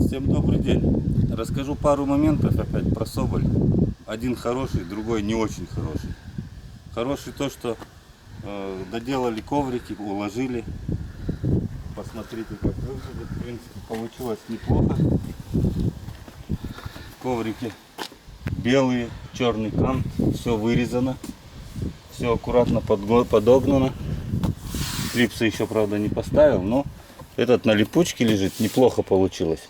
Всем добрый день. Расскажу пару моментов опять про Соболь. Один хороший, другой не очень хороший. Хороший то, что доделали коврики, уложили. Посмотрите, как выглядит. В принципе, получилось неплохо. Коврики белые, черный кант, все вырезано, все аккуратно подогнано. Клипсы еще, правда, не поставил, но этот на липучке лежит, неплохо получилось.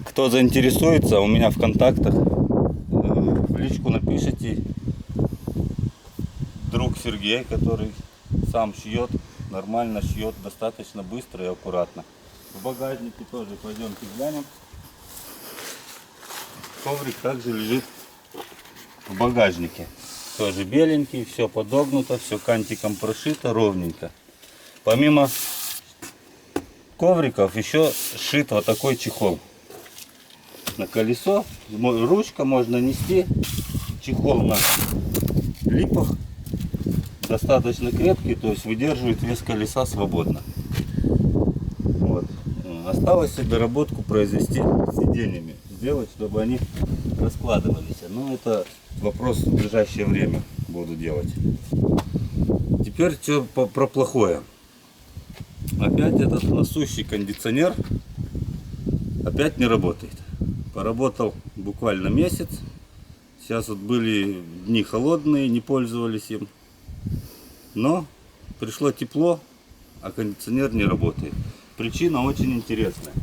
Кто заинтересуется, у меня в контактах в личку напишите. Друг Сергей, который сам шьет, нормально шьет, достаточно быстро и аккуратно. В багажнике тоже пойдемте глянем. Коврик также лежит в багажнике. Тоже беленький, все подогнуто, все кантиком прошито ровненько. Помимо ковриков еще сшит вот такой чехол на колесо. Ручка можно нести. Чехол на липах. Достаточно крепкий, то есть выдерживает вес колеса свободно. Вот. Осталось доработку произвести с сиденьями. Сделать, чтобы они раскладывались. Но это вопрос в ближайшее время буду делать. Теперь что про плохое. Опять этот насущий кондиционер опять не работает. Поработал буквально месяц. Сейчас вот были дни холодные, не пользовались им. Но пришло тепло, а кондиционер не работает. Причина очень интересная.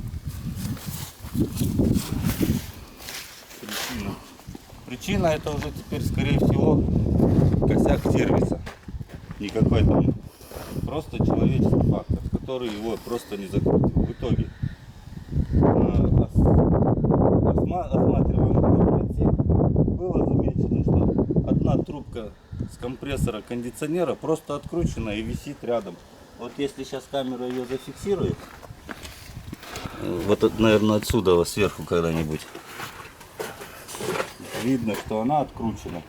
Причина это уже теперь, скорее всего, косяк сервиса. Никакой там. Просто человеческий фактор, который его просто не закрутил. В итоге осматриваем отсек, было замечено, что одна трубка с компрессора кондиционера просто откручена и висит рядом. Вот если сейчас камера ее зафиксирует, вот наверное отсюда, вот сверху когда-нибудь, видно, что она откручена.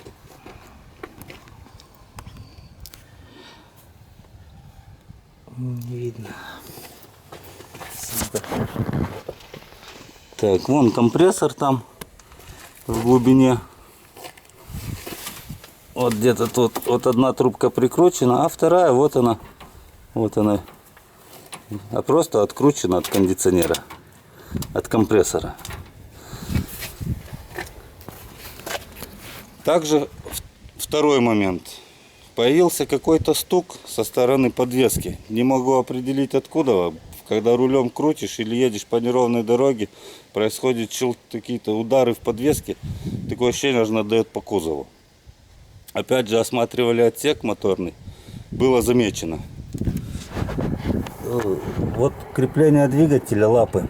Не видно. Так, вон компрессор там в глубине. Вот где-то тут вот одна трубка прикручена, а вторая вот она. Вот она. А просто откручена от кондиционера, от компрессора. Также второй момент. Появился какой-то стук со стороны подвески. Не могу определить откуда. Когда рулем крутишь или едешь по неровной дороге, происходят какие-то удары в подвеске. Такое ощущение, что дает по кузову. Опять же осматривали отсек моторный. Было замечено. Вот крепление двигателя лапы.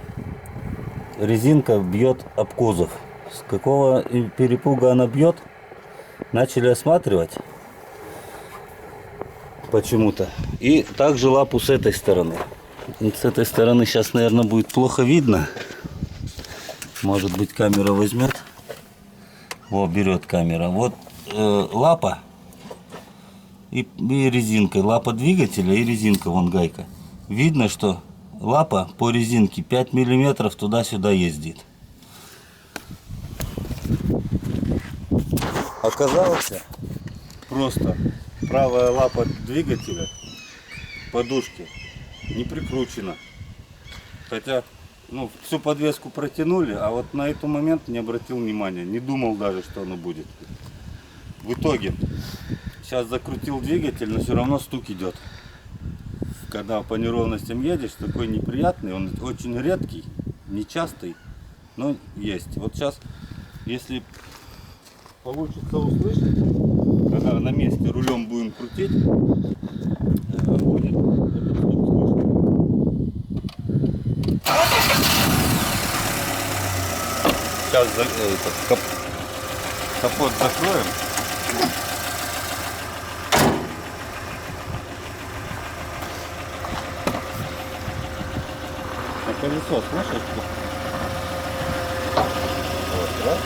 Резинка бьет об кузов. С какого перепуга она бьет? Начали осматривать. Почему-то. И также лапу с этой стороны. И с этой стороны сейчас, наверное, будет плохо видно. Может быть, камера возьмет. О, берет камера. Вот лапа и резинка. Лапа двигателя и резинка, вон гайка. Видно, что лапа по резинке 5 миллиметров туда-сюда ездит. Оказалось, просто правая лапа двигателя подушки не прикручена. Хотя всю подвеску протянули, а вот на этот момент не обратил внимания. Не думал даже, что оно будет. В итоге сейчас закрутил двигатель, но все равно стук идет. Когда по неровностям едешь, такой неприятный, он очень редкий, нечастый, но есть. Вот сейчас, если получится услышать, когда на месте рулем будем крутить, будет этот стук слышно. Сейчас капот закроем. А колесо слышишь? Вот, раз.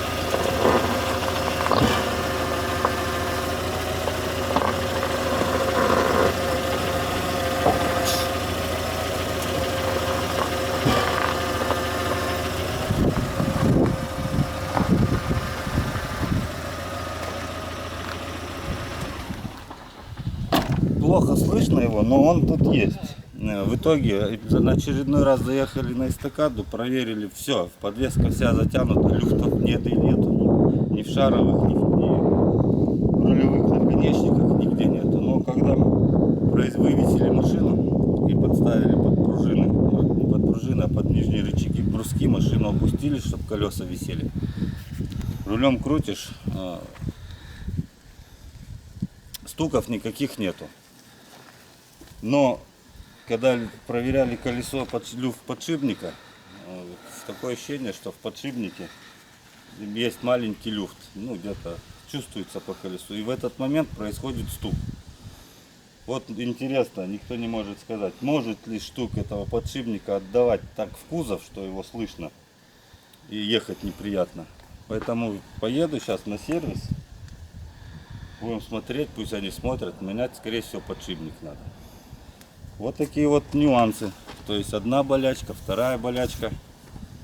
его, но он тут есть. В итоге на очередной раз заехали на эстакаду, проверили, все, подвеска вся затянута, люфтов нет и нету. Ни в шаровых, ни в рулевых наконечниках, нигде нету. Но когда вывесили машину и подставили под пружины, не под пружины, а под нижние рычаги, бруски, машину опустили, чтобы колеса висели. Рулем крутишь, стуков никаких нету. Но когда проверяли колесо под люфт подшипника, такое ощущение, что в подшипнике есть маленький люфт, ну где-то чувствуется по колесу, и в этот момент происходит стук. Вот интересно, никто не может сказать, может ли штук этого подшипника отдавать так в кузов, что его слышно и ехать неприятно. Поэтому поеду сейчас на сервис, будем смотреть, пусть они смотрят, менять, скорее всего, подшипник надо. Вот такие вот нюансы. То есть одна болячка, вторая болячка.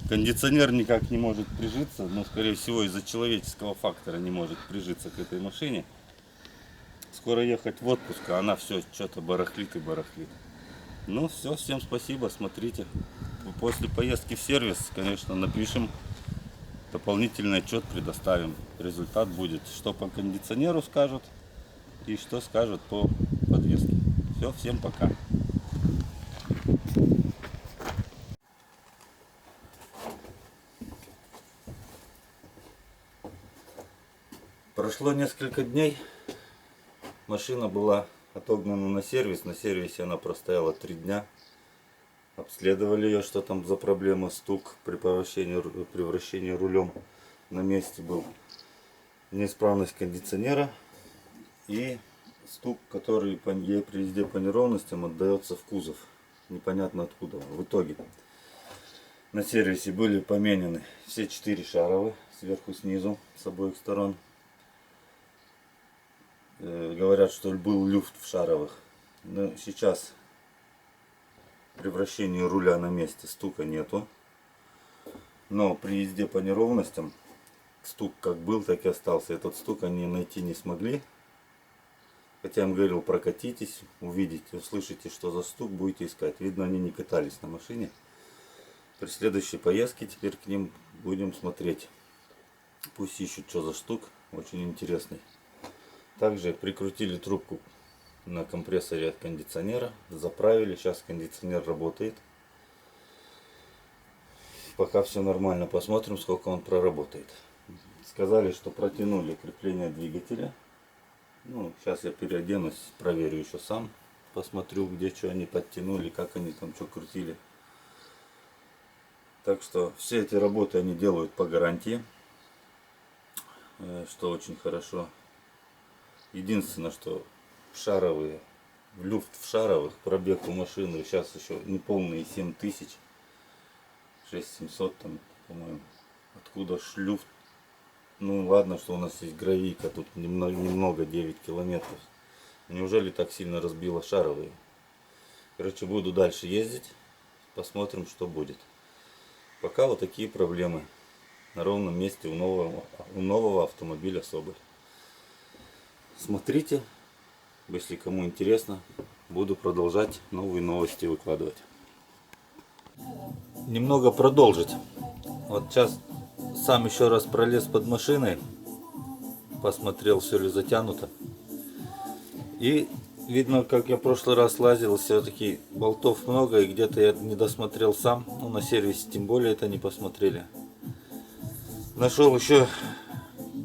Кондиционер никак не может прижиться, но скорее всего из-за человеческого фактора не может прижиться к этой машине. Скоро ехать в отпуск, а она все что-то барахлит и барахлит. Ну все, всем спасибо, смотрите. После поездки в сервис, конечно, напишем дополнительный отчет, предоставим. Результат будет, что по кондиционеру скажут и что скажут по подвеске. Все, всем пока. Прошло несколько дней. Машина была отогнана на сервис. На сервисе она простояла 3 дня. Обследовали ее, что там за проблема, стук при вращении рулем на месте был. Неисправность кондиционера и стук, который при езде по неровностям отдается в кузов. Непонятно откуда. В итоге на сервисе были поменены все 4 шаровые, сверху, снизу, с обоих сторон. Говорят, что был люфт в шаровых. Но сейчас при вращении руля на месте стука нету. Но при езде по неровностям стук как был, так и остался. Этот стук они найти не смогли. Хотя я им говорил, прокатитесь, увидите, услышите, что за стук, будете искать. Видно, они не катались на машине. При следующей поездке теперь к ним будем смотреть. Пусть ищут, что за стук. Очень интересный. Также прикрутили трубку на компрессоре от кондиционера. Заправили. Сейчас кондиционер работает. Пока все нормально. Посмотрим, сколько он проработает. Сказали, что протянули крепление двигателя. Ну, сейчас я переоденусь, проверю еще сам. Посмотрю, где что они подтянули, как они там что крутили. Так что все эти работы они делают по гарантии. Что очень хорошо. Единственное, что шаровые, люфт в шаровых, пробег у машины сейчас еще не полные 7000. 6700 там, по-моему. Откуда люфт? Ну ладно, что у нас есть гравийка, тут немного 9 километров. Неужели так сильно разбило шаровые? Короче, буду дальше ездить, посмотрим, что будет. Пока вот такие проблемы на ровном месте у нового автомобиля Соболь. Смотрите, если кому интересно, буду продолжать новые новости выкладывать. Немного продолжить. Вот сейчас сам еще раз пролез под машиной, посмотрел, все ли затянуто. И видно, как я в прошлый раз лазил, все-таки болтов много, и где-то я не досмотрел сам. Ну, на сервисе тем более это не посмотрели. Нашел еще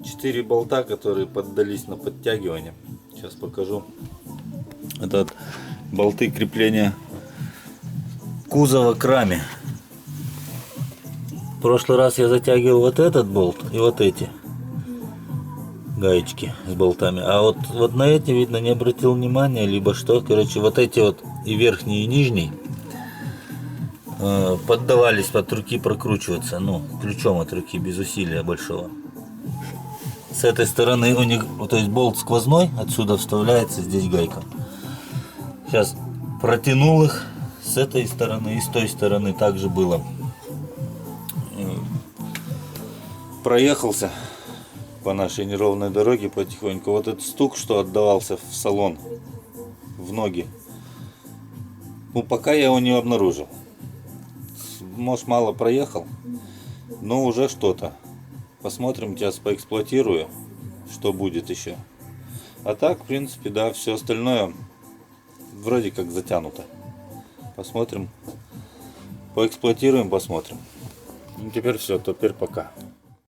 4 болта, которые поддались на подтягивание. Сейчас покажу. Это болты крепления кузова к раме. В прошлый раз я затягивал вот этот болт и вот эти гаечки с болтами. А вот на эти, видно, не обратил внимания, либо что. Короче, вот эти вот и верхний, и нижний поддавались от руки прокручиваться. Ну, ключом от руки, без усилия большого. С этой стороны у них, то есть болт сквозной, отсюда вставляется, здесь гайка. Сейчас протянул их с этой стороны и с той стороны также было. Проехался по нашей неровной дороге потихоньку. Вот этот стук, что отдавался в салон, в ноги, Ну, пока я его не обнаружил. Может, мало проехал, но уже что-то. Посмотрим, сейчас поэксплуатирую, что будет еще. А так, в принципе, да, все остальное вроде как затянуто. Посмотрим, поэксплуатируем, посмотрим. Ну, теперь все, теперь пока.